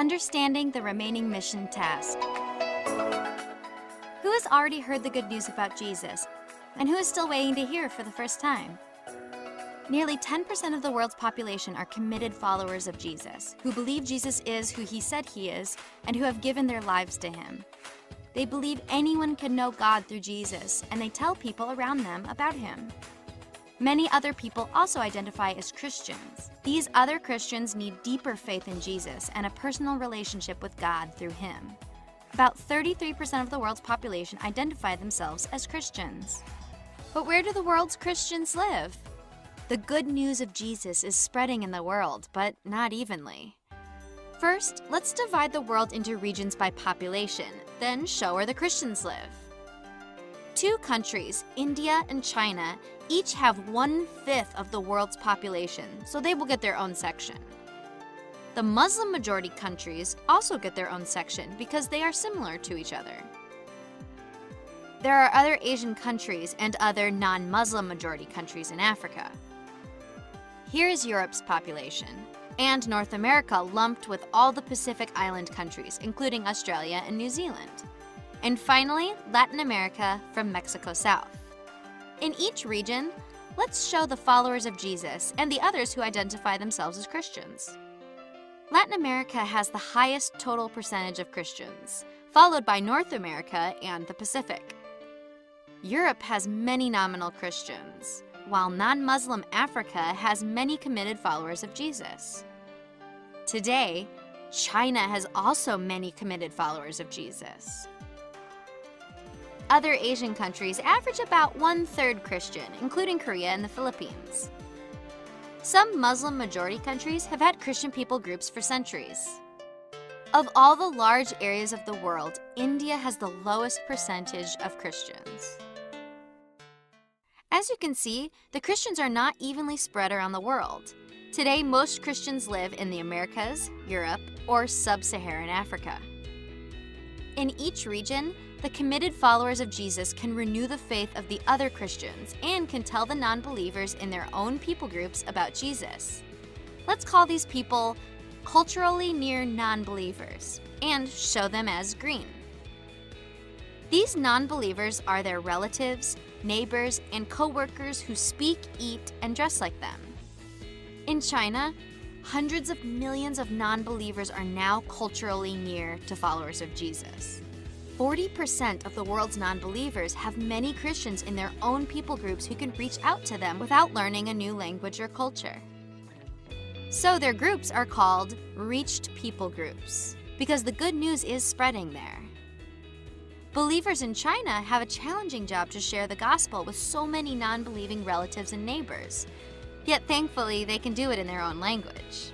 Understanding the remaining mission task. Who has already heard the good news about Jesus, and who is still waiting to hear for the first time? Nearly 10% of the world's population are committed followers of Jesus, who believe Jesus is who he said he is, and who have given their lives to him. They believe anyone can know God through Jesus, and they tell people around them about him. Many other people also identify as Christians. These other Christians need deeper faith in Jesus and a personal relationship with God through him. About 33% of the world's population identify themselves as Christians. But where do the world's Christians live? The good news of Jesus is spreading in the world, but not evenly. First, let's divide the world into regions by population, then show where the Christians live. Two countries, India and China, each have 1/5 of the world's population, so they will get their own section. The Muslim-majority countries also get their own section because they are similar to each other. There are other Asian countries and other non-Muslim majority countries in Africa. Here is Europe's population, and North America lumped with all the Pacific Island countries, including Australia and New Zealand. And finally, Latin America from Mexico south. In each region, let's show the followers of Jesus and the others who identify themselves as Christians. Latin America has the highest total percentage of Christians, followed by North America and the Pacific. Europe has many nominal Christians, while non-Muslim Africa has many committed followers of Jesus. Today, China has also many committed followers of Jesus. Other Asian countries average about 1/3 Christian, including Korea and the Philippines. Some Muslim-majority countries have had Christian people groups for centuries. Of all the large areas of the world, India has the lowest percentage of Christians. As you can see, the Christians are not evenly spread around the world. Today, most Christians live in the Americas, Europe, or Sub-Saharan Africa. In each region, the committed followers of Jesus can renew the faith of the other Christians and can tell the non-believers in their own people groups about Jesus. Let's call these people culturally near non-believers and show them as green. These non-believers are their relatives, neighbors, and co-workers who speak, eat, and dress like them. In China, hundreds of millions of non-believers are now culturally near to followers of Jesus. 40% of the world's non-believers have many Christians in their own people groups who can reach out to them without learning a new language or culture. So their groups are called reached people groups, because the good news is spreading there. Believers in China have a challenging job to share the gospel with so many non-believing relatives and neighbors, yet thankfully they can do it in their own language.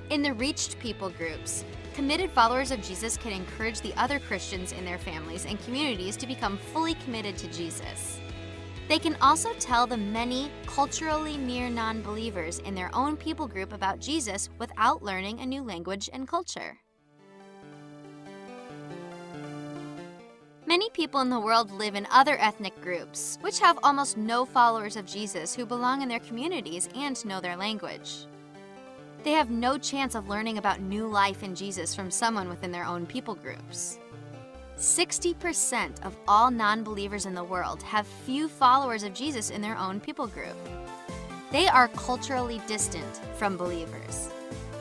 In the reached people groups, committed followers of Jesus can encourage the other Christians in their families and communities to become fully committed to Jesus. They can also tell the many culturally near non-believers in their own people group about Jesus without learning a new language and culture. Many people in the world live in other ethnic groups, which have almost no followers of Jesus who belong in their communities and know their language. They have no chance of learning about new life in Jesus from someone within their own people groups. 60% of all non-believers in the world have few followers of Jesus in their own people group. They are culturally distant from believers.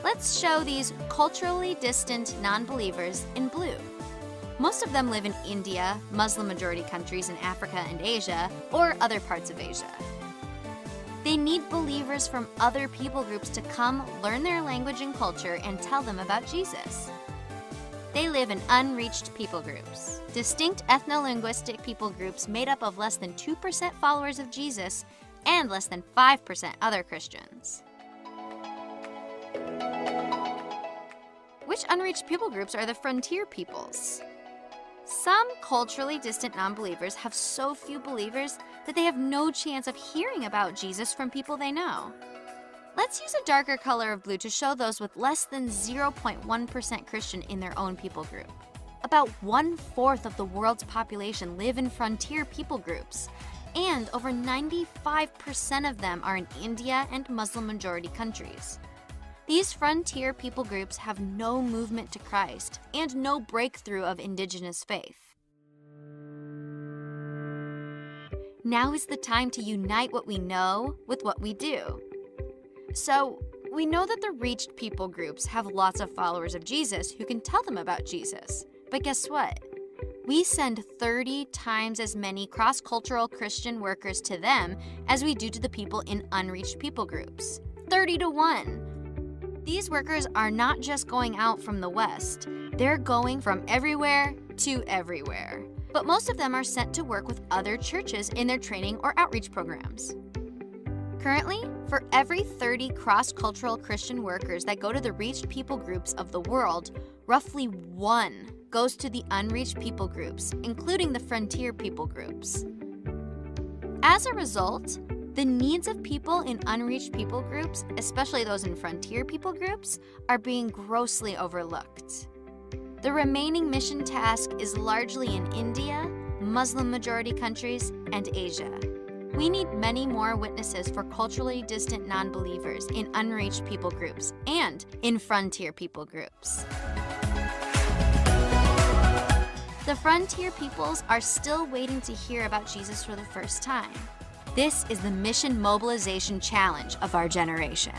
Let's show these culturally distant non-believers in blue. Most of them live in India, Muslim-majority countries in Africa and Asia, or other parts of Asia. They need believers from other people groups to come, learn their language and culture, and tell them about Jesus. They live in unreached people groups, distinct ethno-linguistic people groups made up of less than 2% followers of Jesus and less than 5% other Christians. Which unreached people groups are the frontier peoples? Some culturally distant non-believers have so few believers that they have no chance of hearing about Jesus from people they know. Let's use a darker color of blue to show those with less than 0.1% Christian in their own people group. About 1/4 of the world's population live in frontier people groups, and over 95% of them are in India and Muslim-majority countries. These frontier people groups have no movement to Christ and no breakthrough of indigenous faith. Now is the time to unite what we know with what we do. So, we know that the reached people groups have lots of followers of Jesus who can tell them about Jesus. But guess what? We send 30 times as many cross-cultural Christian workers to them as we do to the people in unreached people groups. 30 to 1. These workers are not just going out from the West. They're going from everywhere to everywhere. But most of them are sent to work with other churches in their training or outreach programs. Currently, for every 30 cross-cultural Christian workers that go to the reached people groups of the world, roughly 1 goes to the unreached people groups, including the frontier people groups. As a result, the needs of people in unreached people groups, especially those in frontier people groups, are being grossly overlooked. The remaining mission task is largely in India, Muslim-majority countries, and Asia. We need many more witnesses for culturally distant non-believers in unreached people groups and in frontier people groups. The frontier peoples are still waiting to hear about Jesus for the first time. This is the Mission Mobilization Challenge of our generation.